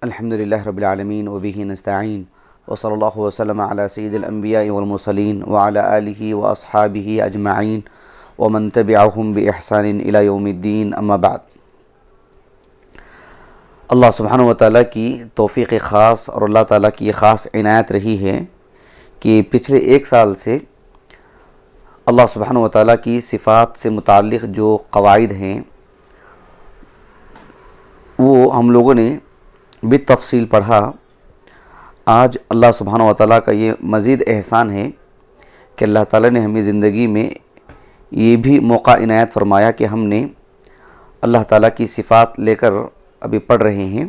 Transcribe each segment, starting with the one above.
الحمد للہ رب العالمین وبہ نستعین وصلی اللہ وسلم علی سید الانبیاء والمرسلین وعلی آلہ واصحابہ اجمعین ومن تبعہم باحسان الی یوم الدین اما بعد۔ اللہ سبحانہ وتعالیٰ کی توفیق خاص اور اللہ تعالیٰ کی یہ خاص عنایت رہی ہے کہ پچھلے ایک سال سے اللہ سبحانہ وتعالیٰ کی صفات سے متعلق جو قواعد ہیں وہ ہم لوگوں نے بالتفصیل پڑھا۔ آج اللہ سبحانہ وتعالیٰ کا یہ مزید احسان ہے کہ اللہ تعالیٰ نے ہمیں زندگی میں یہ بھی موقع عنایت فرمایا کہ ہم نے اللہ تعالیٰ کی صفات لے کر ابھی پڑھ رہے ہیں۔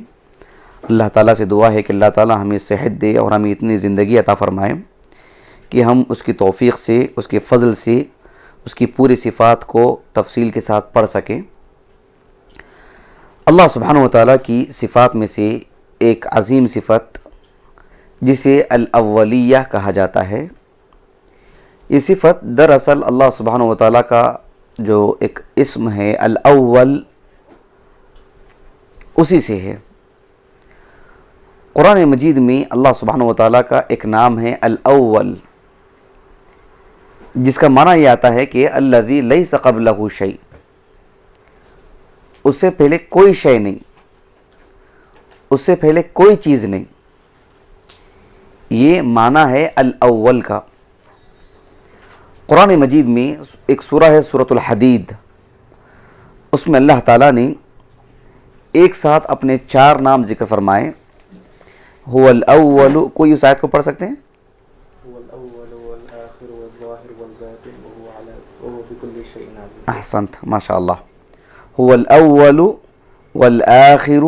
اللہ تعالیٰ سے دعا ہے کہ اللہ تعالیٰ ہمیں صحت دے اور ہمیں اتنی زندگی عطا فرمائے کہ ہم اس کی توفیق سے، اس کے فضل سے اس کی پوری صفات کو تفصیل کے ساتھ پڑھ سکیں۔ اللہ سبحانہ وتعالیٰ کی صفات میں سے ایک عظیم صفت جسے الاولیہ کہا جاتا ہے، یہ صفت دراصل اللہ سبحانہ وتعالیٰ کا جو ایک اسم ہے الاول، اسی سے ہے۔ قرآن مجید میں اللہ سبحانہ وتعالیٰ کا ایک نام ہے الاول، جس کا معنی یہ آتا ہے کہ الذی لیس قبلہ شیء، اس سے پہلے کوئی شے نہیں، اس سے پہلے کوئی چیز نہیں، یہ معنی ہے الاول کا۔ قرآن مجید میں ایک سورہ ہے سورۃ الحدید، اس میں اللہ تعالیٰ نے ایک ساتھ اپنے 4 نام ذکر فرمائے۔ هو الاول، کوئی اس آیت کو پڑھ سکتے ہیں؟ احسنت، ماشاء اللہ۔ هو الاول والآخر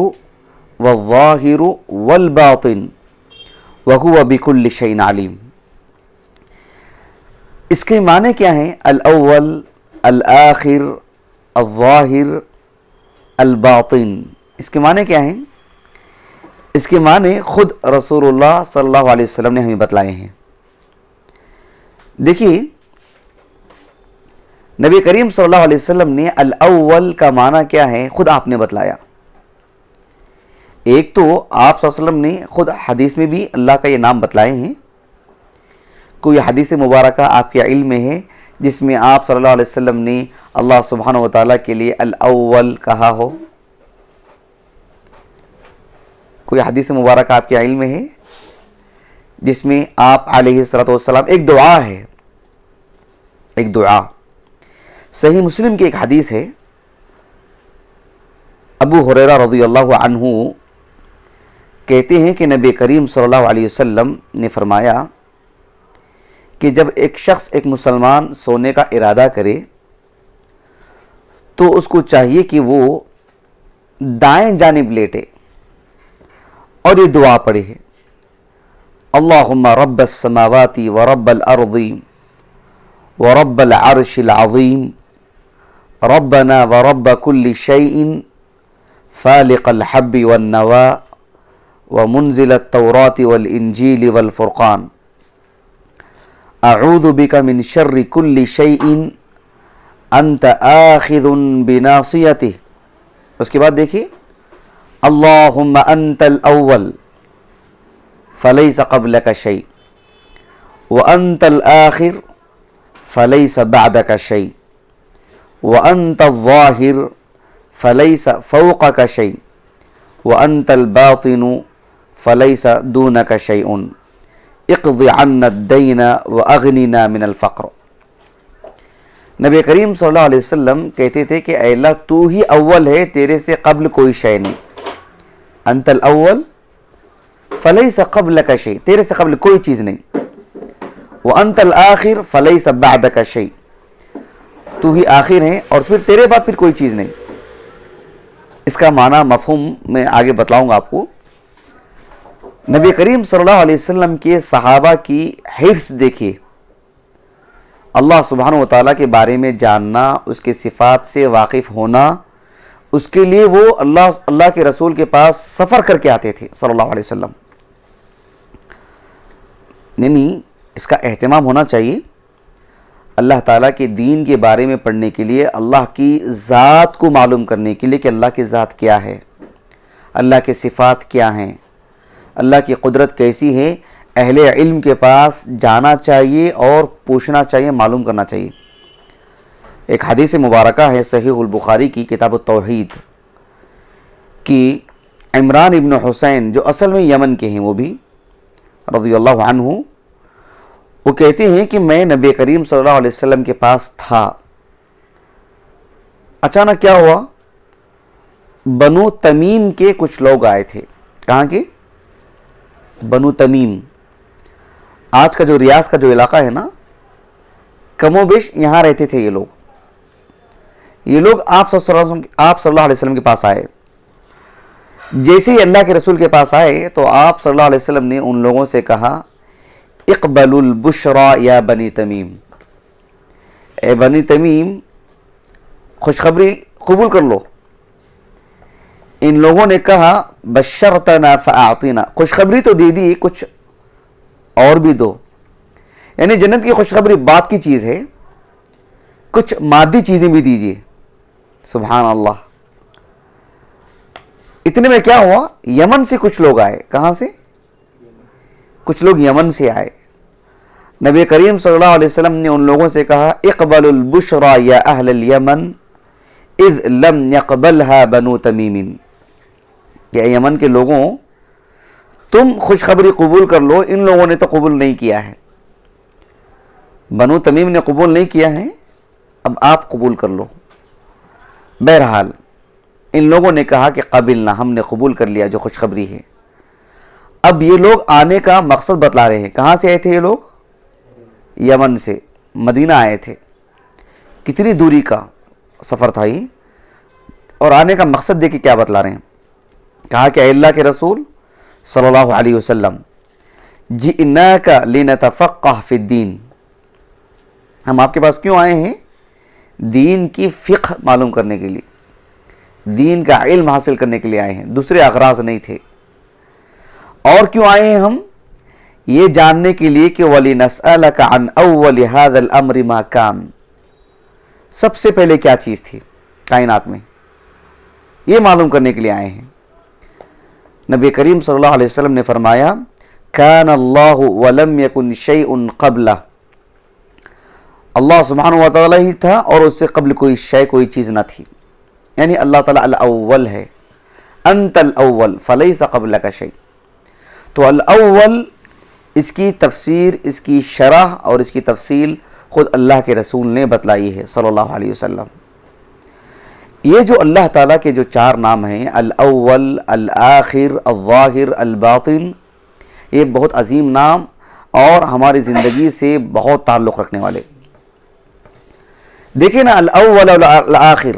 والظاہر والباطن وهو بكل شيء علیم۔ اس کے معنی کیا ہیں؟ الاول، الآخر، الظاہر، الباطن، اس کے معنی کیا ہیں؟ اس کے معنی خود رسول اللہ صلی اللہ علیہ وسلم نے ہمیں بتلائے ہیں۔ دیکھیے، نبی کریم صلی اللہ علیہ وسلم نے الاول کا معنی کیا ہے خود آپ نے بتلایا۔ ایک تو آپ صلی اللہ علیہ وسلم نے خود حدیث میں بھی اللہ کا یہ نام بتلائے ہیں۔ کوئی حدیث مبارکہ آپ کے علم میں ہے جس میں آپ صلی اللہ علیہ وسلم نے اللہ سبحانہ وتعالیٰ کے لیے الاول کہا ہو؟ کوئی حدیث مبارکہ آپ کے علم میں ہے جس میں آپ علیہ الصلوۃ والسلام، ایک دعا ہے، ایک دعا صحیح مسلم کی ایک حدیث ہے، ابو ہریرہ رضی اللہ عنہ کہتے ہیں کہ نبی کریم صلی اللہ علیہ وسلم نے فرمایا کہ جب ایک شخص، ایک مسلمان سونے کا ارادہ کرے تو اس کو چاہیے کہ وہ دائیں جانب لیٹے اور یہ دعا پڑھے، اللہم رب السماوات ورب الارض ورب العرش العظیم ربنا ورب كل شيء فالق الحب والنوى ومنزل التوراة والإنجيل والفرقان اعوذ بك من شر كل شيء انت آخذ بناصيته۔ اس کے بعد دیکھیے، اللہم انت الاول فلیس قبلك شيء وانت الآخر فلیس بعدك شيء وانت الظاہر فلیس فوقك شيء وانت الباطن فلیس دونك شيء اقض عنا الدین واغننا من الفقر۔ نبی کریم صلی اللہ علیہ وسلم کہتے تھے کہ اے اللہ تو ہی اول ہے، تیرے سے قبل کوئی شے نہیں۔ انت الاول فلیس قبلك شيء، تیرے سے قبل کوئی چیز نہیں۔ وانت الآخر فلیس بعدك شيء، تو ہی آخر ہے اور پھر تیرے بعد پھر کوئی چیز نہیں۔ اس کا معنی مفہوم میں آگے بتلاؤں گا آپ کو۔ نبی کریم صلی اللہ علیہ وسلم کے صحابہ کی حرص دیکھیے، اللہ سبحانہ وتعالیٰ کے بارے میں جاننا، اس کے صفات سے واقف ہونا، اس کے لیے وہ اللہ کے رسول کے پاس سفر کر کے آتے تھے صلی اللہ علیہ وسلم۔ یعنی اس کا اہتمام ہونا چاہیے، اللہ تعالیٰ کے دین کے بارے میں پڑھنے کے لیے، اللہ کی ذات کو معلوم کرنے کے لیے کہ اللہ کی ذات کیا ہے، اللہ کے صفات کیا ہیں، اللہ کی قدرت کیسی ہے، اہل علم کے پاس جانا چاہیے اور پوچھنا چاہیے، معلوم کرنا چاہیے۔ ایک حدیث مبارکہ ہے صحیح البخاری کی کتاب التوحید کی، عمران ابن حسین جو اصل میں یمن کے ہیں، وہ بھی رضی اللہ عنہ، وہ کہتے ہیں کہ میں نبی کریم صلی اللہ علیہ وسلم کے پاس تھا، اچانک کیا ہوا، بنو تمیم کے کچھ لوگ آئے تھے۔ کہاں کے؟ بنو تمیم، آج کا جو ریاض کا جو علاقہ ہے نا، کم و بیش یہاں رہتے تھے یہ لوگ آپ صلی اللہ علیہ وسلم کے پاس آئے۔ جیسے ہی اللہ کے رسول کے پاس آئے تو آپ صلی اللہ علیہ وسلم نے ان لوگوں سے کہا، اقبلوا البشرا یا بنی تمیم، اے بنی تمیم خوشخبری قبول کر لو۔ ان لوگوں نے کہا، بشرتنا فاعطنا، خوشخبری تو دے دی، کچھ اور بھی دو، یعنی جنت کی خوشخبری بات کی چیز ہے، کچھ مادی چیزیں بھی دیجیے۔ سبحان اللہ۔ اتنے میں کیا ہوا، یمن سے کچھ لوگ آئے۔ کہاں سے؟ کچھ لوگ یمن سے آئے۔ نبی کریم صلی اللہ علیہ وسلم نے ان لوگوں سے کہا، اقبلوا البشرا یا اہل الیمن اذ لم يقبلها بنو تمیم، یا یمن کے لوگوں تم خوشخبری قبول کر لو، ان لوگوں نے تو قبول نہیں کیا ہے، بنو تمیم نے قبول نہیں کیا ہے، اب آپ قبول کر لو۔ بہرحال ان لوگوں نے کہا کہ قبلنا، ہم نے قبول کر لیا جو خوشخبری ہے۔ اب یہ لوگ آنے کا مقصد بتلا رہے ہیں۔ کہاں سے آئے تھے یہ لوگ؟ یمن سے، مدینہ آئے تھے۔ کتنی دوری کا سفر تھا یہ، اور آنے کا مقصد دیکھ کے کیا بتلا رہے ہیں۔ کہا کہ اے اللہ کے رسول صلی اللہ علیہ وسلم، جئناک لنتفقہ فی الدین، ہم آپ کے پاس کیوں آئے ہیں؟ دین کی فقہ معلوم کرنے کے لیے، دین کا علم حاصل کرنے کے لیے آئے ہیں، دوسرے اغراض نہیں تھے۔ اور کیوں آئے ہیں ہم؟ یہ جاننے کے لیے کہ وَلِنَسْأَلَكَ عَنْ أَوَّلِ هَذَا الْأَمْرِ مَا كَانَ، سب سے پہلے کیا چیز تھی کائنات میں، یہ معلوم کرنے کے لیے آئے ہیں۔ نبی کریم صلی اللہ علیہ وسلم نے فرمایا، كَانَ اللَّهُ وَلَمْ يَكُنْ شَيْءٌ قَبْلَهُ، اللہ سبحانہ و تعالیٰ ہی تھا اور اس سے قبل کوئی شے، کوئی چیز نہ تھی، یعنی اللہ تعالیٰ الاول ہے، انت الاول فلیس قبلک شیء۔ تو الاول، اس کی تفسیر، اس کی شرح اور اس کی تفصیل خود اللہ کے رسول نے بتلائی ہے صلی اللہ علیہ وسلم۔ یہ جو اللہ تعالیٰ کے جو چار نام ہیں، الاول، الآخر، الظاہر، الباطن، یہ بہت عظیم نام اور ہماری زندگی سے بہت تعلق رکھنے والے۔ دیکھیں نا، الاول اور الآخر،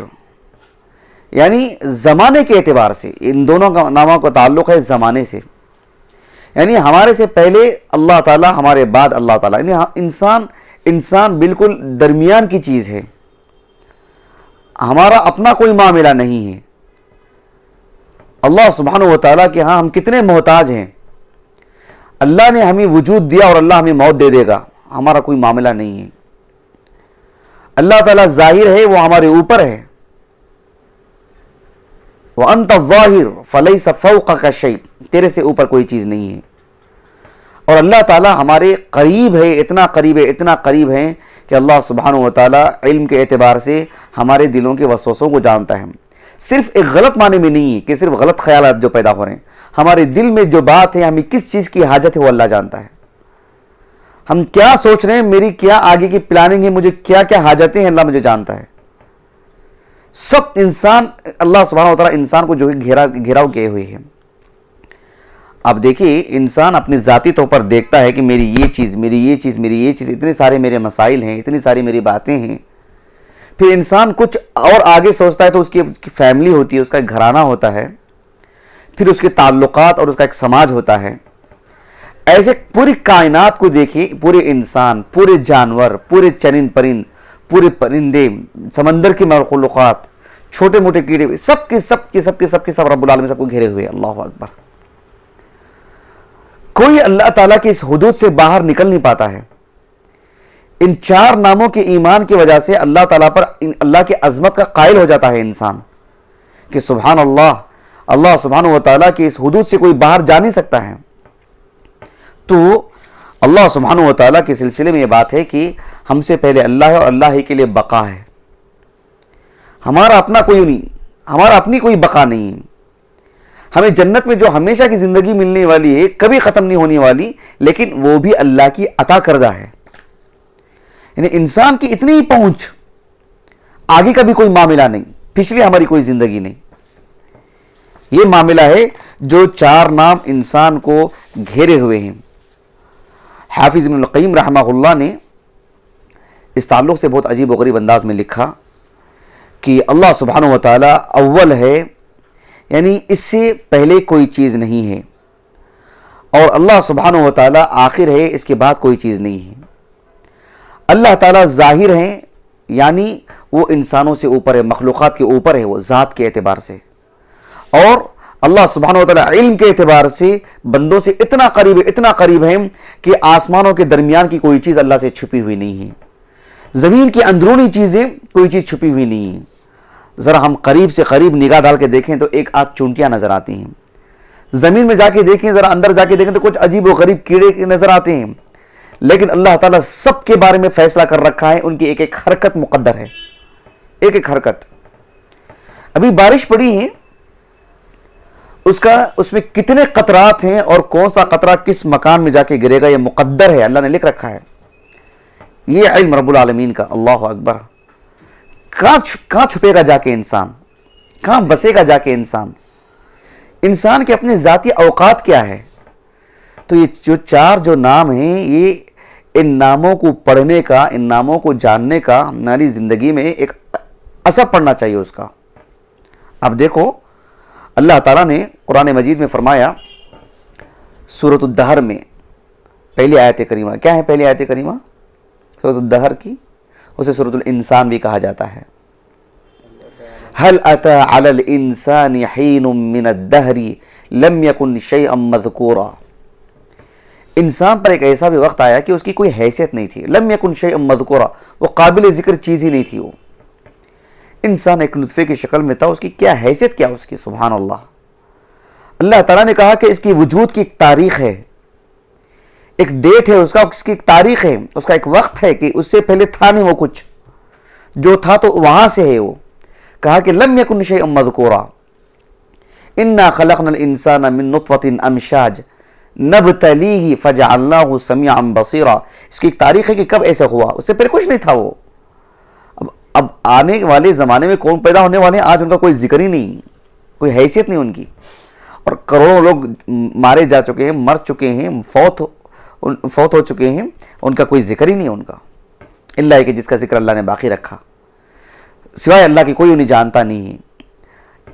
یعنی زمانے کے اعتبار سے ان دونوں کا ناموں کا تعلق ہے زمانے سے، یعنی ہمارے سے پہلے اللہ تعالیٰ، ہمارے بعد اللہ تعالیٰ، یعنی انسان بالکل درمیان کی چیز ہے، ہمارا اپنا کوئی معاملہ نہیں ہے۔ اللہ سبحانہ و تعالیٰ کے ہاں ہم کتنے محتاج ہیں، اللہ نے ہمیں وجود دیا اور اللہ ہمیں موت دے دے گا، ہمارا کوئی معاملہ نہیں ہے۔ اللہ تعالیٰ ظاہر ہے، وہ ہمارے اوپر ہے، وَأَنْتَ الظَّاهِرُ فَلَيْسَ فَوْقَكَ شَيْءٌ، تیرے سے اوپر کوئی چیز نہیں ہے۔ اور اللہ تعالیٰ ہمارے قریب ہے، اتنا قریب ہے، اتنا قریب ہے کہ اللہ سبحانہ و تعالیٰ علم کے اعتبار سے ہمارے دلوں کے وسوسوں کو جانتا ہے۔ صرف ایک غلط معنی میں نہیں ہے کہ صرف غلط خیالات جو پیدا ہو رہے ہیں، ہمارے دل میں جو بات ہے، ہمیں کس چیز کی حاجت ہے، وہ اللہ جانتا ہے۔ ہم کیا سوچ رہے ہیں، میری کیا آگے کی پلاننگ ہے، مجھے کیا کیا حاجتیں ہیں، اللہ مجھے جانتا ہے۔ سب انسان، اللہ سبحانہ و تعالیٰ انسان کو جو گھیراؤ کیے ہوئے ہیں۔ اب دیکھیے، انسان اپنی ذاتی طور پر دیکھتا ہے کہ میری یہ چیز، میری یہ چیز، میری یہ چیز، اتنے سارے میرے مسائل ہیں، اتنی ساری میری باتیں ہیں۔ پھر انسان کچھ اور آگے سوچتا ہے تو اس کی فیملی ہوتی ہے، اس کا ایک گھرانہ ہوتا ہے، پھر اس کے تعلقات اور اس کا ایک سماج ہوتا ہے۔ ایسے پوری کائنات کو دیکھیے، پورے انسان، پورے جانور، پورے چرند پرند، پورے پرندے، سمندر کی مخلوقات، چھوٹے موٹے کیڑے، سب کے رب العالمین سب کو گھیرے ہوئے۔ اللہ اکبر۔ کوئی اللہ تعالیٰ کی اس حدود سے باہر نکل نہیں پاتا ہے۔ ان چار ناموں کے ایمان کی وجہ سے اللہ تعالیٰ پر، اللہ کی عظمت کا قائل ہو جاتا ہے انسان کہ سبحان اللہ، اللہ سبحانہ و تعالیٰ کی اس حدود سے کوئی باہر جا نہیں سکتا ہے. تو اللہ سبحانہ و تعالیٰ کے سلسلے میں یہ بات ہے کہ ہم سے پہلے اللہ ہے اور اللہ ہی کے لیے بقا ہے. ہمارا اپنا کوئی نہیں، ہمارا اپنی کوئی بقا نہیں ہے. ہمیں جنت میں جو ہمیشہ کی زندگی ملنے والی ہے، کبھی ختم نہیں ہونے والی، لیکن وہ بھی اللہ کی عطا کردہ ہے. یعنی انسان کی اتنی پہنچ، آگے کا بھی کوئی معاملہ نہیں، پچھلی ہماری کوئی زندگی نہیں. یہ معاملہ ہے جو چار نام انسان کو گھیرے ہوئے ہیں. حافظ ابن القیم رحمہ اللہ نے اس تعلق سے بہت عجیب و غریب انداز میں لکھا کہ اللہ سبحانہ و تعالی اول ہے، یعنی اس سے پہلے کوئی چیز نہیں ہے، اور اللہ سبحانہ و تعالی آخر ہے، اس کے بعد کوئی چیز نہیں ہے. اللہ تعالی ظاہر ہیں، یعنی وہ انسانوں سے اوپر ہے، مخلوقات کے اوپر ہے وہ ذات کے اعتبار سے. اور اللہ سبحانہ و تعالی علم کے اعتبار سے بندوں سے اتنا قریب ہے کہ آسمانوں کے درمیان کی کوئی چیز اللہ سے چھپی ہوئی نہیں ہے. زمین کی اندرونی چیزیں کوئی چیز چھپی ہوئی نہیں ہے. ذرا ہم قریب سے قریب نگاہ ڈال کے دیکھیں تو ایک آدھ چونٹیاں نظر آتی ہیں. زمین میں جا کے دیکھیں، ذرا اندر جا کے دیکھیں تو کچھ عجیب و غریب کیڑے نظر آتے ہیں. لیکن اللہ تعالیٰ سب کے بارے میں فیصلہ کر رکھا ہے، ان کی ایک ایک حرکت مقدر ہے، ایک ایک حرکت. ابھی بارش پڑی ہے، اس میں کتنے قطرات ہیں اور کون سا قطرہ کس مکان میں جا کے گرے گا، یہ مقدر ہے، اللہ نے لکھ رکھا ہے. یہ علم رب العالمین کا. اللہ اکبر. کہاں چھپے گا جا کے انسان، کہاں بسے گا جا کے انسان کے اپنے ذاتی اوقات کیا ہے. تو یہ جو چار جو نام ہیں، یہ ان ناموں کو پڑھنے کا، ان ناموں کو جاننے کا ہماری زندگی میں ایک اثر پڑنا چاہیے اس کا. اب دیکھو اللہ تعالیٰ نے قرآن مجید میں فرمایا سورۃ الدہر میں پہلی آیت کریمہ، کیا ہے پہلی آیت کریمہ سورۃ الدہر کی؟ اسے سورۃ الانسان بھی کہا جاتا ہے. هل اتى على الانسان حين من الدهر لم يكن شيئا مذكورا. انسان پر ایک ایسا بھی وقت آیا کہ اس کی کوئی حیثیت نہیں تھی. لم يكن شيئا مذكورا، وہ قابل ذکر چیز ہی نہیں تھی. وہ انسان ایک نطفے کی شکل میں تھا، اس کی کیا حیثیت کیا اس کی. سبحان اللہ. اللہ تعالیٰ نے کہا کہ اس کی وجود کی ایک تاریخ ہے، ایک ڈیٹ ہے اس کی ایک تاریخ ہے، اس کا ایک وقت ہے کہ اس سے پہلے تھا نہیں وہ کچھ، جو تھا تو وہاں سے ہے. وہ کہا کہ لم یکن شیئا مذکورا انا خلقنا الانسان من نطفۃ امشاج نبتلیہ فجعلناہ سمیعا بصیرا. اس کی ایک تاریخ ہے کہ کب ایسا ہوا، اس سے پہلے کچھ نہیں تھا. وہ اب آنے والے زمانے میں کون پیدا ہونے والے ہیں، آج ان کا کوئی ذکر ہی نہیں، کوئی حیثیت نہیں ان کی. اور کروڑوں لوگ مارے جا چکے ہیں، مر چکے ہیں، فوت ہو چکے ہیں، ان کا کوئی ذکر ہی نہیں ان کا، اللہ کہ جس کا ذکر اللہ نے باقی رکھا. سوائے اللہ کی کوئی انہیں جانتا نہیں ہے.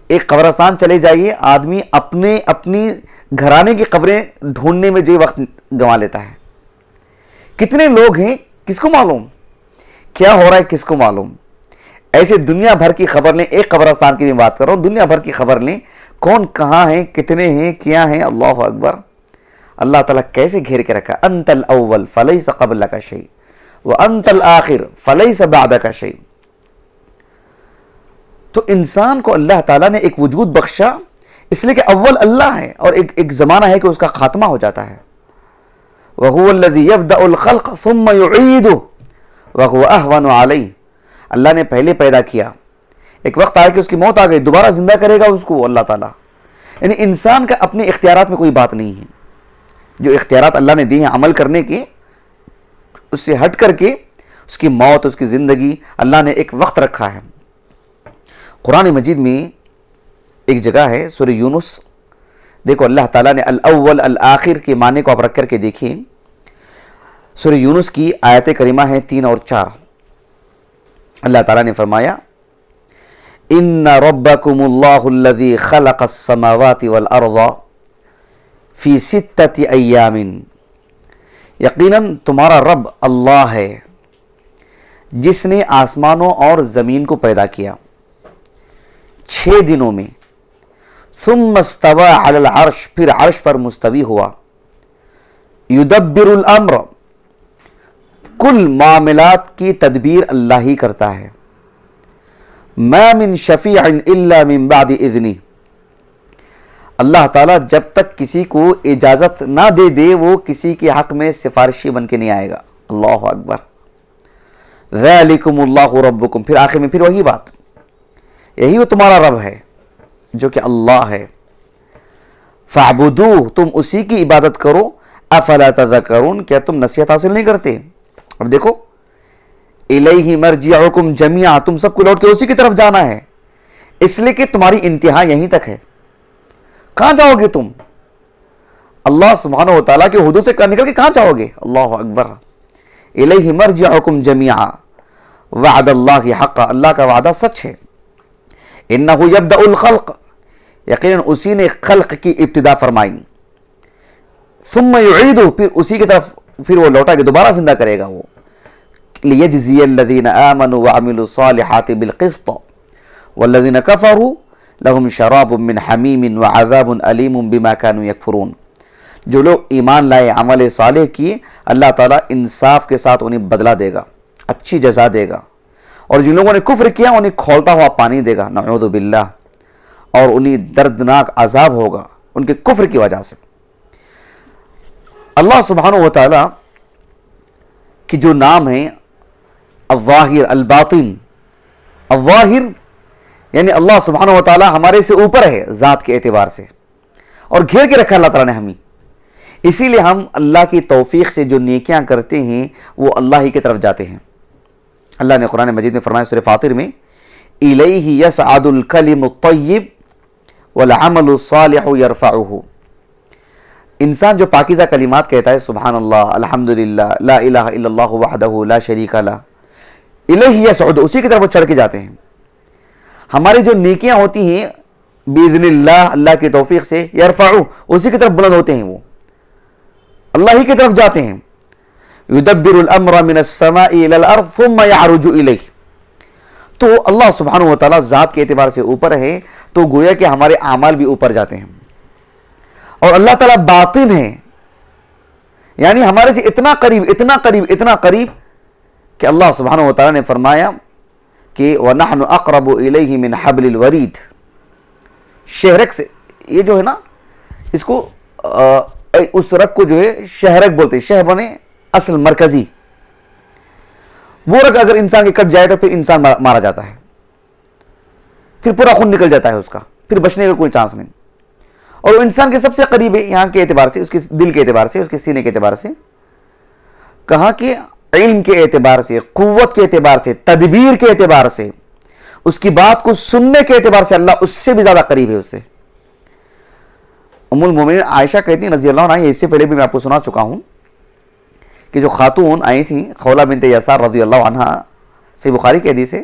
ایک قبرستان چلے جائیے، آدمی اپنی گھرانے کی قبریں ڈھونڈنے میں جو وقت گنوا لیتا ہے. کتنے لوگ ہیں کس کو معلوم، کیا ہو رہا ہے کس کو معلوم. ایسے دنیا بھر کی خبر لیں، ایک قبرستان کی میں بات کر رہا ہوں، دنیا بھر کی خبر لیں، کون کہاں ہیں، کتنے ہیں، کیا ہیں. اللہ اکبر. اللہ تعالیٰ کیسے گھیر کے رکھا. انت الاول فلیس قبلک شیء وانت الآخر فلیس بعدک شیء. تو انسان کو اللہ تعالیٰ نے ایک وجود بخشا، اس لیے کہ اول اللہ ہے، اور ایک زمانہ ہے کہ اس کا خاتمہ ہو جاتا ہے. وَهُوَ الَّذِي يَبْدَأُ الْخَلْقَ ثُمَّ يُعِيدُهُ وَهُوَ أَهْوَنُ عَلَيْهِ. اللہ نے پہلے پیدا کیا، ایک وقت آیا کہ اس کی موت آ گئی، دوبارہ زندہ کرے گا اس کو اللہ تعالیٰ. یعنی انسان کا اپنے اختیارات میں کوئی بات نہیں ہے. جو اختیارات اللہ نے دی ہیں عمل کرنے کے، اس سے ہٹ کر کے اس کی موت، اس کی زندگی اللہ نے ایک وقت رکھا ہے. قرآن مجید میں ایک جگہ ہے سورہ یونس، دیکھو اللہ تعالیٰ نے الاول الآخر کے معنی کو آپ رکھ کر کے دیکھیں. سورہ یونس کی آیت کریمہ ہیں 3 اور 4. اللہ تعالیٰ نے فرمایا ان ربکم اللہ الذی خلق السماوات والارض فی 6 ایام. یقیناً تمہارا رب اللہ ہے جس نے آسمانوں اور زمین کو پیدا کیا 6 دنوں میں. ثم استوى علی العرش، پھر عرش پر مستوی ہوا. یدبر الامر، کل معاملات کی تدبیر اللہ ہی کرتا ہے. ما من شفیع الا من بعد اذنہ، اللہ تعالیٰ جب تک کسی کو اجازت نہ دے دے وہ کسی کے حق میں سفارشی بن کے نہیں آئے گا. اللہ اکبر. ذالکم اللہ ربکم. پھر آخر میں پھر وہی بات, یہی وہ تمہارا رب ہے جو کہ اللہ ہے. فاعبدوہ, تم اسی کی عبادت کرو. افلا تذکرون, کیا تم نصیحت حاصل نہیں کرتے؟ اب دیکھو, الیہ مرجعکم جمیعا, تم سب کو لوٹ کے اسی کی طرف جانا ہے, اس لیے کہ تمہاری انتہا یہیں تک ہے. کہاں جاؤ گے تم؟ اللہ سبحانہ و تعالیٰ کے حدود سے نکل کے کہاں جاؤ گے؟ اللہ اکبر. الیہ مرجعکم جمیعا وعد اللہ حقا, اللہ کا وعدہ سچ ہے. انہ یبدأ الخلق, یقیناً اسی نے خلق کی ابتدا فرمائی. ثم یعیدہ, پھر اسی کی طرف پھر وہ لوٹا کے دوبارہ زندہ کرے گا. وہ لیجزی الذین آمنوا وعملوا الصالحات بالقسط والذین کفروا لهم شراب من حمیم وعذاب علیم بما كانوا یکفرون. جو لوگ ایمان لائے, عمل صالح کیے, اللہ تعالیٰ انصاف کے ساتھ انہیں بدلہ دے گا, اچھی جزا دے گا. اور جن لوگوں نے کفر کیا انہیں کھولتا ہوا پانی دے گا, نعوذ باللہ, اور انہیں دردناک عذاب ہوگا ان کے کفر کی وجہ سے. اللہ سبحانہ و تعالیٰ کی جو نام ہیں الظاہر الباطن. الظاہر یعنی اللہ سبحانہ و تعالیٰ ہمارے سے اوپر ہے ذات کے اعتبار سے, اور گھیر کے رکھا اللہ تعالیٰ نے ہمیں. اسی لیے ہم اللہ کی توفیق سے جو نیکیاں کرتے ہیں وہ اللہ ہی کی طرف جاتے ہیں. اللہ نے قرآن مجید میں فرمایا سورہ فاطر میں, الیہ یصعد الکلم الطیب والعمل الصالح یرفعہ. انسان جو پاکیزہ کلمات کہتا ہے, سبحان اللہ, الحمدللہ, لا الہ الا اللہ وحدہ لا شریک لہ, الیہ یصعد, اسی کی طرف وہ چڑھ کے جاتے ہیں. ہماری جو نیکیاں ہوتی ہیں باذن اللہ, اللہ کی توفیق سے, یرفعو, اسی کی طرف بلند ہوتے ہیں, وہ اللہ ہی کی طرف جاتے ہیں. یدبر الامر من السماء الى الارض ثم یعرج الیہ. تو اللہ سبحانہ و تعالیٰ ذات کے اعتبار سے اوپر ہے, تو گویا کہ ہمارے اعمال بھی اوپر جاتے ہیں. اور اللہ تعالیٰ باطن ہے, یعنی ہمارے سے اتنا قریب, اتنا قریب, اتنا قریب کہ اللہ سبحانہ و تعالیٰ نے فرمایا کہ وَنَحْنُ أَقْرَبُ إِلَيْهِ مِنْ حَبْلِ الْوَرِيدِ. شہرک سے, یہ جو ہے نا, اس کو اس رگ کو جو ہے شہرک بولتے ہیں. شہ بنے اصل مرکزی, وہ رگ اگر انسان کے کٹ جائے تو پھر انسان مارا جاتا ہے, پھر پورا خون نکل جاتا ہے اس کا, پھر بچنے کا کوئی چانس نہیں. اور وہ انسان کے سب سے قریب ہے یہاں کے اعتبار سے, اس کے دل کے اعتبار سے, اس کے سینے کے اعتبار سے. کہاں کہ علم کے اعتبار سے, قوت کے اعتبار سے, تدبیر کے اعتبار سے, اس کی بات کو سننے کے اعتبار سے اللہ اس سے بھی زیادہ قریب ہے اس سے. ام المومنین عائشہ کہتی ہیں رضی اللہ عنہا, اس سے پہلے بھی میں آپ کو سنا چکا ہوں, کہ جو خاتون آئی تھیں خولہ بنت یسار رضی اللہ عنہا, صحیح بخاری کی حدیث ہے,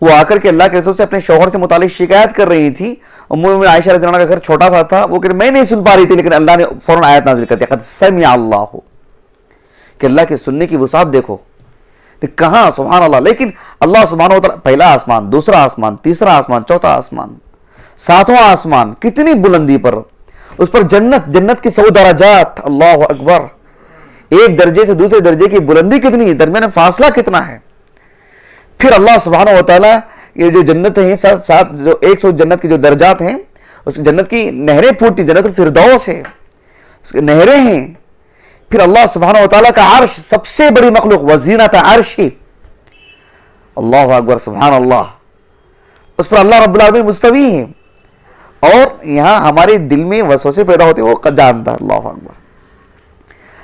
وہ آ کر کے اللہ کے رسول سے اپنے شوہر سے متعلق شکایت کر رہی تھی. ام المومنین عائشہ رضی اللہ عنہا کا گھر چھوٹا سا تھا, وہ کہ میں نہیں سن پا رہی تھی, لیکن اللہ نے فوراً آیت نازل کر دی, قد سمع اللہ, کہ اللہ کے سننے کی وسعت دیکھو کہاں, سبحان اللہ. لیکن اللہ سبحانہ و تعالیٰ, پہلا آسمان, دوسرا آسمان, تیسرا آسمان, چوتھا آسمان, ساتواں آسمان, کتنی بلندی پر, اس پر جنت, جنت کی 100 درجات, اللہ اکبر. ایک درجے سے دوسرے درجے کی بلندی کتنی ہے, درمیان فاصلہ کتنا ہے. پھر اللہ سبحانہ و تعالیٰ یہ جو جنت ہیں, ساتھ جو 100 جنت کی جو درجات ہیں, اس جنت کی نہریں پھوٹتی, جنت الفردوس ہے, اس کی نہریں ہیں. پھر اللہ سبحانہ و تعالیٰ کا عرش, سب سے بڑی مخلوق, وزینت عرشی, اللہ اکبر, سبحان اللہ, اس پر اللہ رب العالمین مستوی ہیں. اور یہاں ہمارے دل میں وسوسے پیدا ہوتے ہیں, وہ جانتا ہے. اللہ اکبر.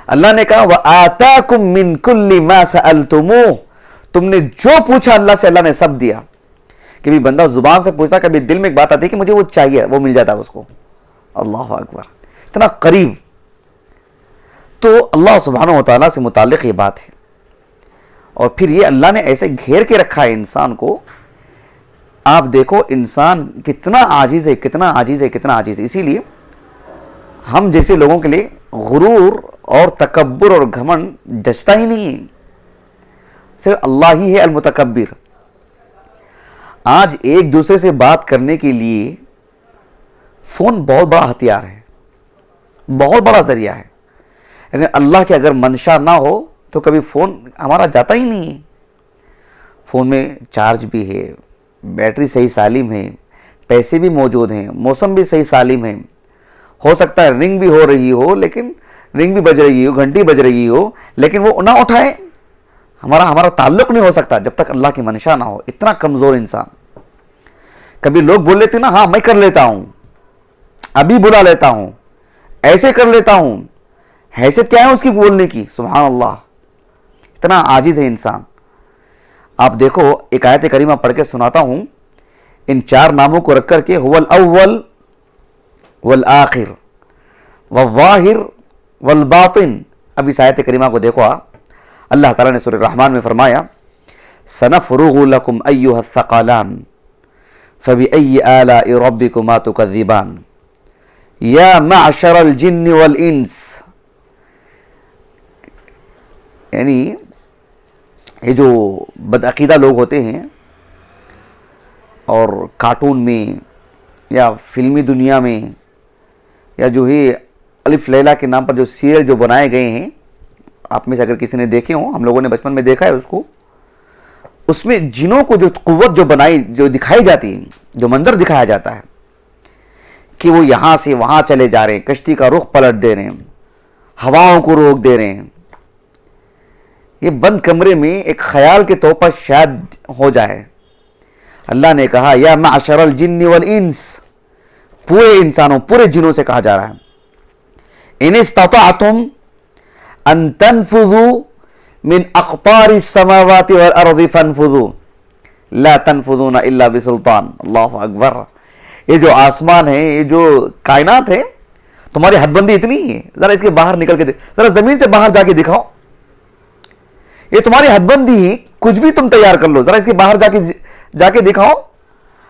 اللہ نے کہا وَآتَاكُم مِّن كُلِّ مَا سَأَلْتُمُوهُ, تم نے جو پوچھا اللہ سے اللہ نے سب دیا. کبھی بندہ زبان سے پوچھتا, کبھی دل میں ایک بات آتی ہے کہ مجھے وہ چاہیے, وہ مل جاتا ہے اس کو. اللہ اکبر, اتنا قریب. تو اللہ سبحانہ و تعالیٰ سے متعلق یہ بات ہے. اور پھر یہ اللہ نے ایسے گھیر کے رکھا ہے انسان کو. آپ دیکھو انسان کتنا عاجز ہے, کتنا عاجز ہے, کتنا عاجز ہے. اسی لیے ہم جیسے لوگوں کے لیے غرور اور تکبر اور گھمنڈ جچتا ہی نہیں ہے. صرف اللہ ہی ہے المتکبر. آج ایک دوسرے سے بات کرنے کے لیے فون بہت بڑا ہتھیار ہے, بہت بڑا ذریعہ ہے. لیکن اللہ کے اگر منشا نہ ہو تو کبھی فون ہمارا جاتا ہی نہیں ہے. فون میں چارج بھی ہے, بیٹری صحیح سالم ہے, پیسے بھی موجود ہیں, موسم بھی صحیح سالم ہے, ہو سکتا ہے رنگ بھی ہو رہی ہو, لیکن رنگ بھی بج رہی ہو, گھنٹی بج رہی ہو, لیکن وہ نہ اٹھائے, ہمارا تعلق نہیں ہو سکتا جب تک اللہ کی منشا نہ ہو. اتنا کمزور انسان. کبھی لوگ بول لیتے نا, ہاں میں کر لیتا ہوں, ابھی بلا لیتا ہوں, ایسے کر لیتا ہوں. حیثیت کیا ہے اس کی بولنے کی؟ سبحان اللہ, اتنا عاجز ہے انسان. آپ دیکھو ایک آیت کریمہ پڑھ کے سناتا ہوں, ان 4 ناموں کو رکھ کر کے, هو الاول والآخر والظاہر والباطن. اب اس آیت کریمہ کو دیکھو آپ, اللہ تعالیٰ نے سورہ الرحمن میں فرمایا سنفرغ لکم ایھا الثقلان فبأي آلاء ربكما تكذبان یا معشر الجن والانس. یعنی یہ جو بدعقیدہ لوگ ہوتے ہیں اور کارٹون میں یا فلمی دنیا میں یا جو ہے الف لیلا کے نام پر جو سیریل جو بنائے گئے ہیں, آپ میں سے اگر کسی نے دیکھے ہوں, ہم لوگوں نے بچپن میں دیکھا ہے اس کو, اس میں جنوں کو جو قوت جو دکھائی جاتی ہے, جو منظر دکھایا جاتا ہے کہ وہ یہاں سے وہاں چلے جا رہے ہیں, کشتی کا رخ پلٹ دے رہے ہیں, ہواؤں کو روک دے رہے ہیں, یہ بند کمرے میں ایک خیال کے طور پر شاید ہو جائے. اللہ نے کہا یا معشر الجن والانس, پورے انسانوں پورے جنوں سے کہا جا رہا ہے, ان استطعتم ان تنفذوا من اقطار السماوات والارض فانفذوا لا تنفذون الا بسلطان. اللہ اکبر. یہ جو آسمان ہے, یہ جو کائنات ہے, تمہاری حد بندی اتنی ہے, ذرا اس کے باہر نکل کے ذرا زمین سے باہر جا کے دکھاؤ. یہ تمہاری حد بندی ہے, کچھ بھی تم تیار کر لو, ذرا اس کے باہر جا کے دکھاؤ.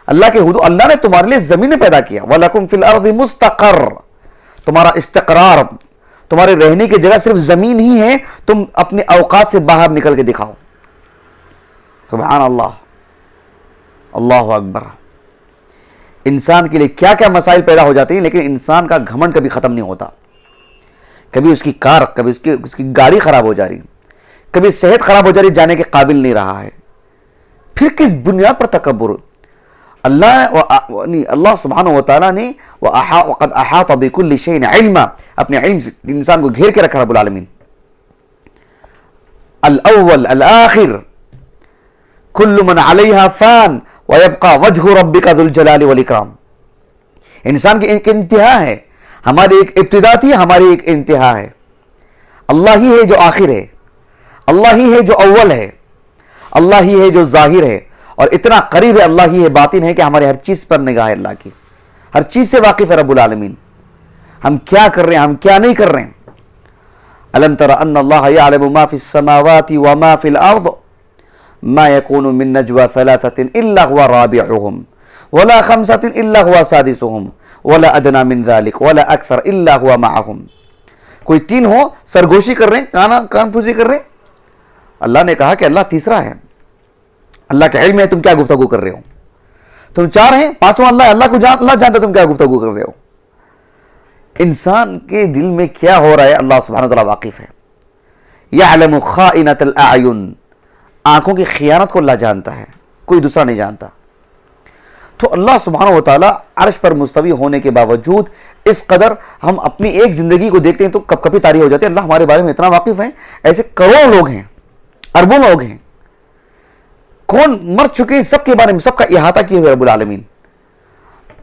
اللہ کے حدود, اللہ نے تمہارے لیے زمینیں پیدا کیا. وَلَكُمْ فِي الْأَرْضِ مُسْتَقَرٌ, تمہارا استقرار, تمہارے رہنے کی جگہ صرف زمین ہی ہے, تم اپنے اوقات سے باہر نکل کے دکھاؤ. سبحان اللہ, اللہ اکبر. انسان کے لیے کیا کیا مسائل پیدا ہو جاتے ہیں, لیکن انسان کا گھمنڈ کبھی ختم نہیں ہوتا. کبھی اس کی کار, کبھی اس کی گاڑی خراب ہو جا رہی, کبھی صحت خراب ہو جا رہی, جانے کے قابل نہیں رہا ہے. پھر کس بنیاد پر تکبر؟ اللہ سبحانہ و تعالیٰ نے وَقَدْ أَحَاطَ بِكُلِّ شَيْءٍ عِلْمًا, اپنے علم سے انسان کو گھیر کے رکھا رب العالمین. الاول الآخر كل من علیہا فان ويبقى وجہ ربک ذو الجلال والاکرام. انسان کی ایک انتہا ہے, ہماری ایک ابتدا تھی, ہماری ایک انتہا ہے. اللہ ہی ہے جو آخر ہے, اللہ ہی ہے جو اول ہے, اللہ ہی ہے جو ظاہر ہے, اور اتنا قریب ہے اللہ ہی ہے باطن ہے کہ ہمارے ہر چیز پر نگاہ ہے. اللہ کی ہر چیز سے واقف ہے رب العالمین. ہم کیا کر رہے ہیں, ہم کیا نہیں کر رہے ہیں. الم تر ان اللہ یعلم ما فی السماوات وما فی الارض ما یکون من نجوى ثلاثة الا هو رابعهم ولا خمسة الا هو سادسهم ولا ادنى من ذلك ولا اکثر الا هو معهم. کوئی 3 ہو, سرگوشی کر رہے ہیں, کان پھوسی کر رہے ہیں. اللہ نے کہا کہ اللہ تیسرا ہے, اللہ کا علم ہے تم کیا گفتگو کر رہے ہو. تم 4 ہیں, 5واں اللہ کو اللہ جانتا تم کیا گفتگو کر رہے ہو. انسان کے دل میں کیا ہو رہا ہے اللہ سبحانہ وتعالی واقف ہے. یعلم خائنۃ الاعین, آنکھوں کی خیانت کو اللہ جانتا ہے, کوئی دوسرا نہیں جانتا. تو اللہ سبحانہ وتعالی عرش پر مستوی ہونے کے باوجود اس قدر ہم اپنی ایک زندگی کو دیکھتے ہیں تو کب کبھی طاری ہو جاتے ہیں. اللہ ہمارے بارے میں اتنا واقف ہے. ایسے کروڑوں لوگ ہیں, اربوں لوگ ہیں, کون مر چکے ہیں, سب کے بارے میں سب کا احاطہ کیے ہوئے رب العالمین.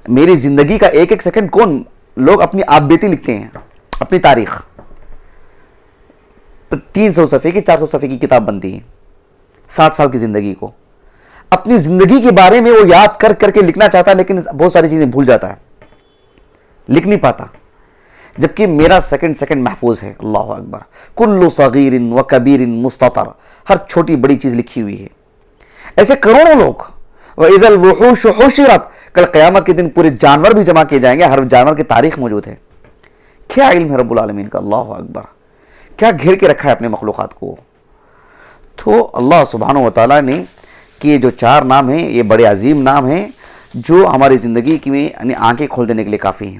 میری زندگی کا ایک ایک سیکنڈ کون لوگ اپنی آپ بیتی لکھتے ہیں, اپنی تاریخ. 300 صفحے کی 400 صفحے کی کتاب بنتی ہے, 60 سال کی زندگی کو اپنی زندگی کے بارے میں وہ یاد کر کر کے لکھنا چاہتا ہے, لیکن بہت ساری چیزیں بھول جاتا ہے, لکھ نہیں پاتا. جبکہ میرا سیکنڈ محفوظ ہے. اللہ اکبر. کل صغیر و کبیر مستطر, ہر چھوٹی بڑی چیز لکھی ہوئی ہے. ایسے کروڑوں لوگ. وَإِذَا الْوُحُوشُ حُشِرَتْ, کل قیامت کے دن پورے جانور بھی جمع کیے جائیں گے, ہر جانور کی تاریخ موجود ہے. کیا علم ہے رب العالمین کا. اللہ اکبر. کیا گھیر کے رکھا ہے اپنے مخلوقات کو. تو اللہ سبحانہ و تعالیٰ نے کہ جو 4 نام ہیں یہ بڑے عظیم نام ہیں جو ہماری زندگی کی میں یعنی آنکھیں کھول دینے کے لیے کافی ہیں.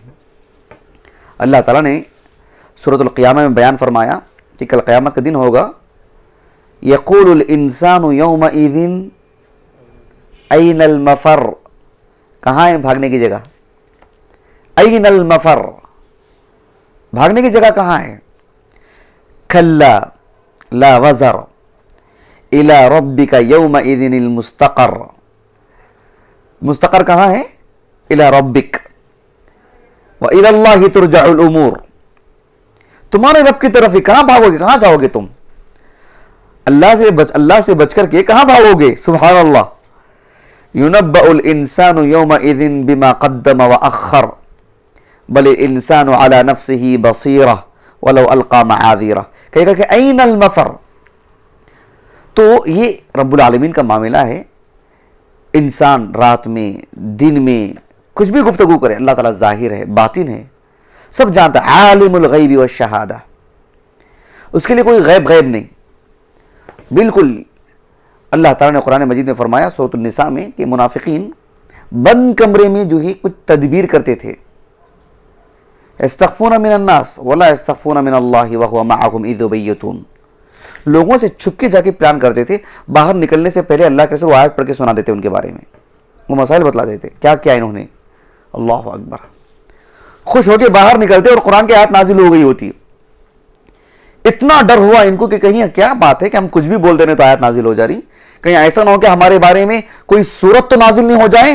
اللہ تعالیٰ نے سورۃ القیامہ میں بیان فرمایا کہ کل قیامت کا دن ہوگا. یقول الانسان یومئذ این المفر, کہاں ہے بھاگنے کی جگہ؟ این المفر، بھاگنے کی جگہ کہاں ہے؟ کلا لا وزر الی ربک یومئذ المستقر، مستقر کہاں ہے؟ الی ربک والی اللہ ترجع الامور، تمہارے رب کی طرف ہی کہاں بھاگو گے؟ کہاں جاؤ گے تم؟ اللہ سے بچ کر کے کہاں بھاگو گے؟ سبحان اللہ. ينبأ الانسان يومئذ بما قدم واخر بل الانسان على نفسه بصيرة ولو القى معاذيره، کہے گا کہ این المفر. تو یہ رب العالمین کا معاملہ ہے. انسان رات میں دن میں کچھ بھی گفتگو کرے، اللہ تعالیٰ ظاہر ہے، باطن ہے، سب جانتا ہے. عالم الغیب والشہادہ، اس کے لیے کوئی غیب نہیں. بالکل اللہ تعالیٰ نے قرآن مجید میں فرمایا سورۃ النساء میں کہ منافقین بند کمرے میں جو ہی کچھ تدبیر کرتے تھے. یستخفون من الناس ولا یستخفون من اللہ وهو معهم اذ یبیتون، لوگوں سے چھپ کے جا کے پلان کرتے تھے. باہر نکلنے سے پہلے اللہ کے رسول آیت پڑھ کے سنا دیتے ان کے بارے میں، وہ مسائل بتلا دیتے کیا کیا انہوں نے. اللہ اکبر. خوش ہو کے باہر نکلتے اور قرآن کی آیت نازل ہو گئی ہوتی. اتنا ڈر ہوا ان کو کہ کہیں کیا بات ہے کہ ہم کچھ بھی بول دینے تو آیت نازل ہو جا رہی، کہیں ایسا نہ ہو کہ ہمارے بارے میں کوئی سورت تو نازل نہیں ہو جائے.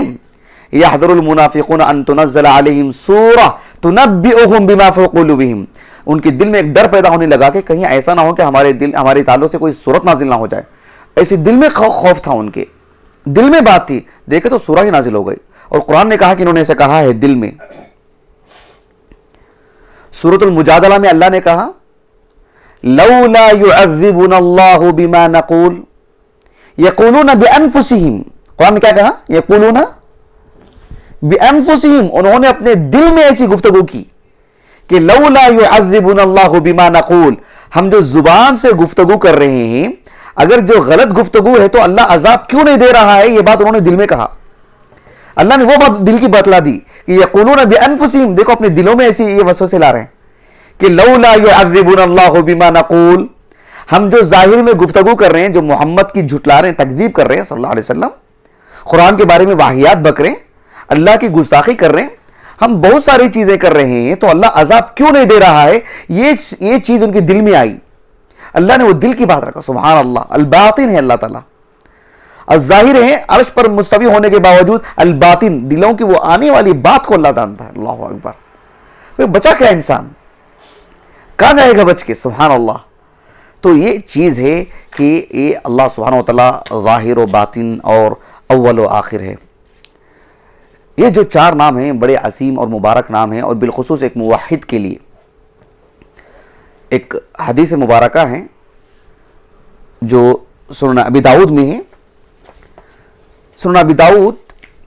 یحذر المنافقون ان تنزل علیہم سورہ تنبئہم بما فی قلوبہم، ان کے دل میں ایک ڈر پیدا ہونے لگا کہ کہیں ایسا نہ ہو کہ ہمارے تعلق سے کوئی سورت نازل نہ ہو جائے. ایسے دل میں خوف تھا، ان کے دل میں بات تھی. دیکھے تو سورہ ہی نازل ہو گئی اور قرآن نے کہا کہ انہوں نے ایسے کہا ہے دل میں. سورۃ المجادلہ میں اللہ نے کہا لولا يعذبنا اللہ بما نقول یقولون بانفسہم. قرآن نے کیا کہا؟ یقولون بانفسہم، انہوں نے اپنے دل میں ایسی گفتگو کی کہ لولا يعذبنا اللہ بما نقول، ہم جو زبان سے گفتگو کر رہے ہیں اگر جو غلط گفتگو ہے تو اللہ عذاب کیوں نہیں دے رہا ہے. یہ بات انہوں نے دل میں کہا. اللہ نے وہ بات دل کی بتلا دی کہ یقولون بانفسہم، دیکھو اپنے دلوں میں ایسی یہ وسوسے لا رہے ہیں کہ لولا يعذبنا اللہ بما نقول، ہم جو ظاہر میں گفتگو کر رہے ہیں، جو محمد کی جھٹلا رہے ہیں، تکذیب کر رہے ہیں صلی اللہ علیہ وسلم، قرآن کے بارے میں واہیات بک رہے ہیں، اللہ کی گستاخی کر رہے ہیں، ہم بہت ساری چیزیں کر رہے ہیں تو اللہ عذاب کیوں نہیں دے رہا ہے. یہ چیز ان کے دل میں آئی. اللہ نے وہ دل کی بات رکھا. سبحان اللہ. الباطن ہے اللہ تعالیٰ، الظاہر ہے عرش پر مستوی ہونے کے باوجود الباطن، دلوں کی وہ آنے والی بات کو اللہ جانتا ہے. اللہ اکبر. بچا کیا انسان؟ کہاں جائے گا بچ کے؟ سبحان اللہ. تو یہ چیز ہے کہ یہ اللہ سبحانہ و تعالیٰ ظاہر و باطن اور اول و آخر ہے. یہ جو چار نام ہیں بڑے عظیم اور مبارک نام ہیں، اور بالخصوص ایک موحد کے لیے. ایک حدیث مبارکہ ہے جو سنن ابی داؤد میں ہے. سنن ابی داؤد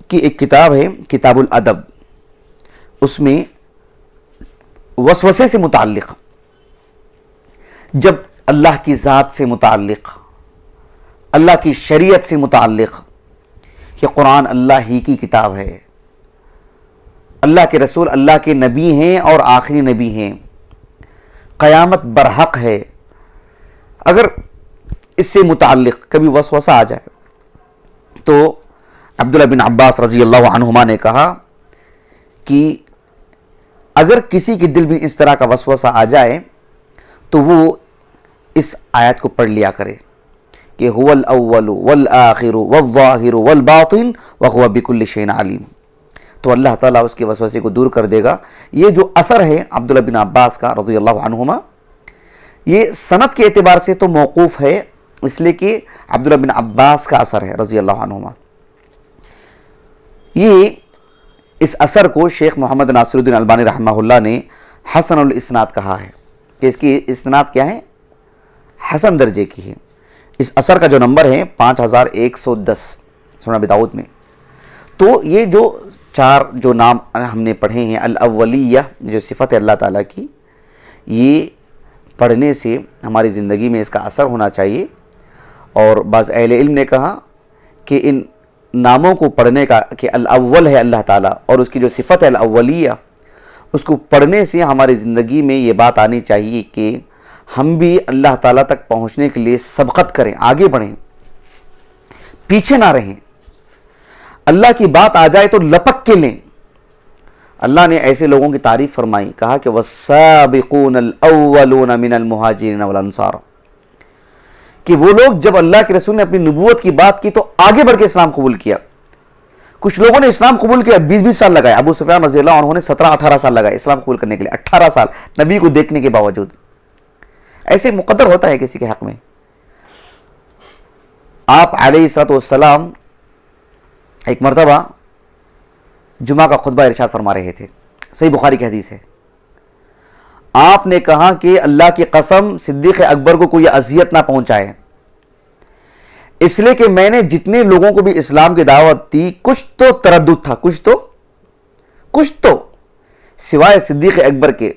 کی ایک کتاب ہے کتاب الادب، اس میں وسوسے سے متعلق، جب اللہ کی ذات سے متعلق، اللہ کی شریعت سے متعلق، کہ قرآن اللہ ہی کی کتاب ہے، اللہ کے رسول اللہ کے نبی ہیں اور آخری نبی ہیں، قیامت برحق ہے. اگر اس سے متعلق کبھی وسوسہ آ جائے تو عبداللہ بن عباس رضی اللہ عنہما نے کہا کہ اگر کسی کے دل میں اس طرح کا وسوسہ آ جائے تو وہ اس آیت کو پڑھ لیا کرے کہ هو الاول والآخر والظاہر والباطن وهو بكل شيء علیم. تو اللہ تعالیٰ اس کے وسوسے کو دور کر دے گا. یہ جو اثر ہے عبداللہ بن عباس کا رضی اللہ عنہما، یہ سند کے اعتبار سے تو موقوف ہے، اس لیے کہ عبداللہ بن عباس کا اثر ہے رضی اللہ عنہما. یہ اس اثر کو شیخ محمد ناصر الدین البانی رحمہ اللہ نے حسن الاسناد کہا ہے کہ اس کی اسناد کیا ہے؟ حسن درجے کی ہے. اس اثر کا جو نمبر ہے 5110 سنن ابی داؤد میں. تو یہ جو چار جو نام ہم نے پڑھے ہیں، الاولیہ جو صفت ہے اللہ تعالیٰ کی، یہ پڑھنے سے ہماری زندگی میں اس کا اثر ہونا چاہیے. اور بعض اہل علم نے کہا کہ ان ناموں کو پڑھنے کا، کہ الاول ہے اللہ تعالیٰ اور اس کی جو صفت ہے الاولیہ، اس کو پڑھنے سے ہماری زندگی میں یہ بات آنی چاہیے کہ ہم بھی اللہ تعالیٰ تک پہنچنے کے لیے سبقت کریں، آگے بڑھیں، پیچھے نہ رہیں. اللہ کی بات آ جائے تو لپک کے لیں. اللہ نے ایسے لوگوں کی تعریف فرمائی, کہا کہ والسابقون الاولون من المہاجرین والانصار, کہ وہ لوگ جب اللہ کے رسول نے اپنی نبوت کی بات کی تو آگے بڑھ کے اسلام قبول کیا. کچھ لوگوں نے اسلام قبول کیا 20-20 سال لگائے. ابو سفیان رضی اللہ عنہ نے 17-18 سال لگائے اسلام قبول کرنے کے لیے, 18 سال نبی کو دیکھنے کے باوجود. ایسے مقدر ہوتا ہے کسی کے حق میں. آپ علیہ الصلوۃ والسلام ایک مرتبہ جمعہ کا خطبہ ارشاد فرما رہے تھے, صحیح بخاری کی حدیث ہے. آپ نے کہا کہ اللہ کی قسم صدیق اکبر کو کوئی اذیت نہ پہنچائے, اس لیے کہ میں نے جتنے لوگوں کو بھی اسلام کی دعوت دی کچھ تو تردد تھا, کچھ تو سوائے صدیق اکبر کے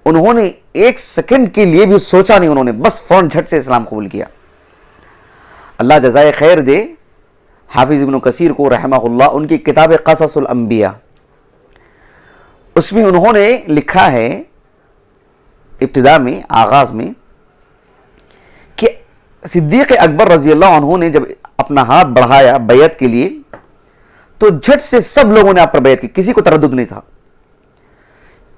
انہوں نے ایک سیکنڈ کے لیے بھی سوچا نہیں, انہوں نے بس فوراً جھٹ سے اسلام قبول کیا. اللہ جزائے خیر دے حافظ ابن کثیر کو رحمہ اللہ, ان کی کتاب قصص الانبیاء, اس میں انہوں نے لکھا ہے ابتدا میں, آغاز میں, کہ صدیق اکبر رضی اللہ عنہ نے جب اپنا ہاتھ بڑھایا بیعت کے لیے تو جھٹ سے سب لوگوں نے آپ پر بیعت کی, کسی کو تردد نہیں تھا.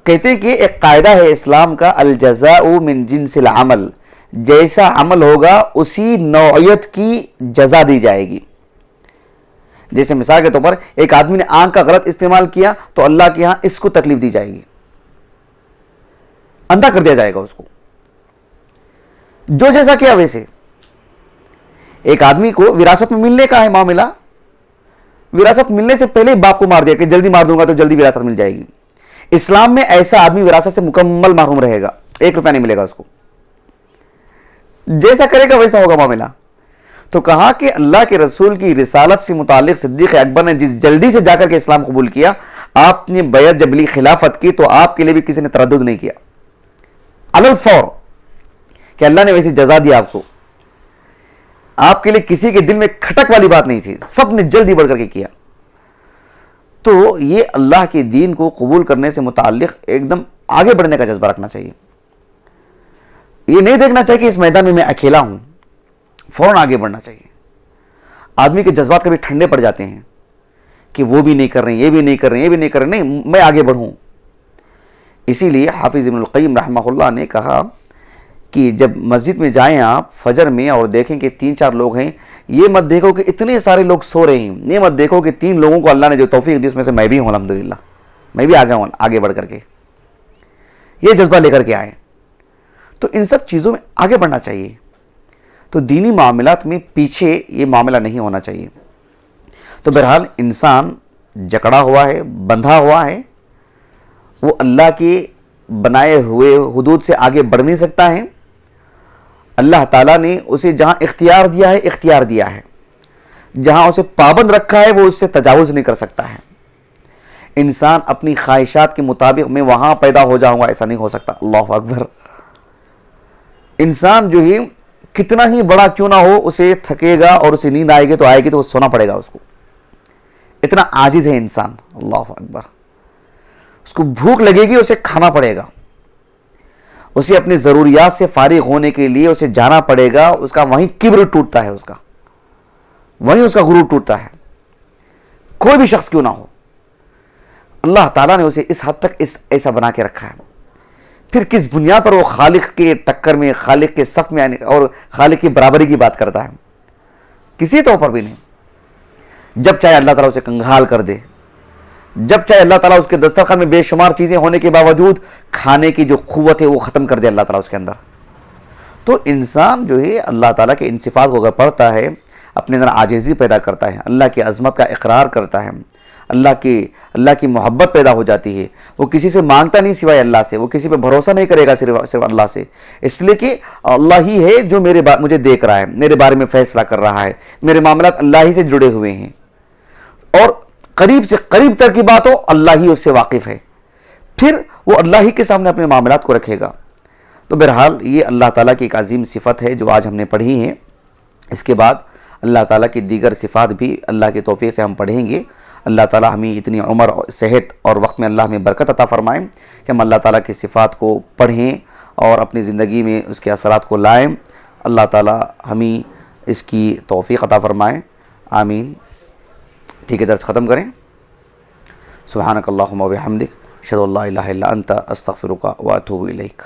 کہتے ہیں کہ ایک قاعدہ ہے اسلام کا, الجزاء من جنس العمل, جیسا عمل ہوگا اسی نوعیت کی جزا دی جائے گی. جیسے مثال کے طور پر ایک آدمی نے آنکھ کا غلط استعمال کیا تو اللہ کے ہاں اس کو تکلیف دی جائے گی, اندھا کر دیا جائے گا اس کو, جو جیسا کیا ویسے. ایک آدمی کو وراثت میں ملنے کا ہے معاملہ, وراثت ملنے سے پہلے باپ کو مار دیا کہ جلدی مار دوں گا تو جلدی وراثت مل جائے گی. اسلام میں ایسا آدمی وراثت سے مکمل محروم رہے گا, 1 روپیہ نہیں ملے گا اس کو, جیسا کرے گا ویسا ہوگا معاملہ. تو کہا کہ اللہ کے رسول کی رسالت سے متعلق صدیق اکبر نے جس جلدی سے جا کر کے اسلام قبول کیا, آپ نے بیعت جب لی خلافت کی تو آپ کے لیے بھی کسی نے تردد نہیں کیا, علی الفور, کہ اللہ نے ویسی جزا دی آپ کو. آپ کے لیے کسی کے دل میں کھٹک والی بات نہیں تھی, سب نے جلدی بڑھ کر کے کیا. تو یہ اللہ کے دین کو قبول کرنے سے متعلق ایک دم آگے بڑھنے کا جذبہ رکھنا چاہیے. یہ نہیں دیکھنا چاہیے کہ اس میدان میں اکیلا ہوں, فوراً آگے بڑھنا چاہیے. آدمی کے جذبات کبھی ٹھنڈے پڑ جاتے ہیں کہ وہ بھی نہیں کر رہے ہیں, یہ بھی نہیں کر رہے ہیں, یہ بھی نہیں کر رہے ہیں, نہیں میں آگے بڑھوں. اسی لیے حافظ ابن القیم رحمہ اللہ نے کہا کہ جب مسجد میں جائیں آپ فجر میں اور دیکھیں کہ 3-4 لوگ ہیں, یہ مت دیکھو کہ اتنے سارے لوگ سو رہے ہیں, یہ مت دیکھو کہ 3 لوگوں کو اللہ نے جو توفیق دی اس میں سے میں بھی ہوں, الحمدللہ میں بھی آگے ہوں, آگے بڑھ کر کے یہ جذبہ لے کر کے آئے. تو ان سب چیزوں میں آگے بڑھنا چاہیے. تو دینی معاملات میں پیچھے یہ معاملہ نہیں ہونا چاہیے. تو بہرحال انسان جکڑا ہوا ہے, بندھا ہوا ہے, وہ اللہ کے بنائے ہوئے حدود سے آگے بڑھ نہیں سکتا ہے. اللہ تعالیٰ نے اسے جہاں اختیار دیا ہے, جہاں اسے پابند رکھا ہے وہ اس سے تجاوز نہیں کر سکتا ہے. انسان اپنی خواہشات کے مطابق میں وہاں پیدا ہو جاؤں گا ایسا نہیں ہو سکتا. اللہ اکبر. انسان جو ہی کتنا ہی بڑا کیوں نہ ہو, اسے تھکے گا اور اسے نیند آئے گی تو وہ سونا پڑے گا اس کو, اتنا عاجز ہے انسان. اللہ اکبر. اس کو بھوک لگے گی, اسے کھانا پڑے گا, اسے اپنی ضروریات سے فارغ ہونے کے لیے اسے جانا پڑے گا. اس کا وہیں کبر ٹوٹتا ہے, اس کا وہیں اس کا غرور ٹوٹتا ہے, کوئی بھی شخص کیوں نہ ہو. اللہ تعالیٰ نے اسے اس حد تک ایسا بنا کے رکھا ہے. پھر کس بنیاد پر وہ خالق کے ٹکر میں, خالق کے صف میں آنے اور خالق کی برابری کی بات کرتا ہے؟ کسی طور پر بھی نہیں. جب چاہے اللہ تعالیٰ اسے کنگھال کر دے, جب چاہے اللہ تعالیٰ اس کے دسترخوان میں بے شمار چیزیں ہونے کے باوجود کھانے کی جو قوت ہے وہ ختم کر دے اللہ تعالیٰ اس کے اندر. تو انسان جو ہے اللہ تعالیٰ کے ان صفات کو اگر پڑھتا ہے, اپنے اندر عاجزی پیدا کرتا ہے, اللہ کی عظمت کا اقرار کرتا ہے, اللہ کی محبت پیدا ہو جاتی ہے. وہ کسی سے مانگتا نہیں سوائے اللہ سے, وہ کسی پہ بھروسہ نہیں کرے گا صرف اللہ سے, اس لیے کہ اللہ ہی ہے جو مجھے دیکھ رہا ہے, میرے بارے میں فیصلہ کر رہا ہے, میرے معاملات اللہ ہی سے جڑے ہوئے ہیں, اور قریب سے قریب تر کی بات ہو اللہ ہی اس سے واقف ہے. پھر وہ اللہ ہی کے سامنے اپنے معاملات کو رکھے گا. تو بہرحال یہ اللہ تعالیٰ کی ایک عظیم صفت ہے جو آج ہم نے پڑھی ہے. اس کے بعد اللہ تعالیٰ کی دیگر صفات بھی اللہ کے توفیق سے ہم پڑھیں گے. اللہ تعالیٰ ہمیں اتنی عمر, صحت اور وقت میں اللہ ہمیں برکت عطا فرمائیں کہ ہم اللہ تعالیٰ کی صفات کو پڑھیں اور اپنی زندگی میں اس کے اثرات کو لائیں. اللہ تعالیٰ ہمیں اس کی توفیق عطا فرمائیں. آمین. ٹھیک ہے، درس ختم کریں. سبحانک اللہم و بحمدک اشہد ان لا الہ الا انت استغفرک و اتوب الیک.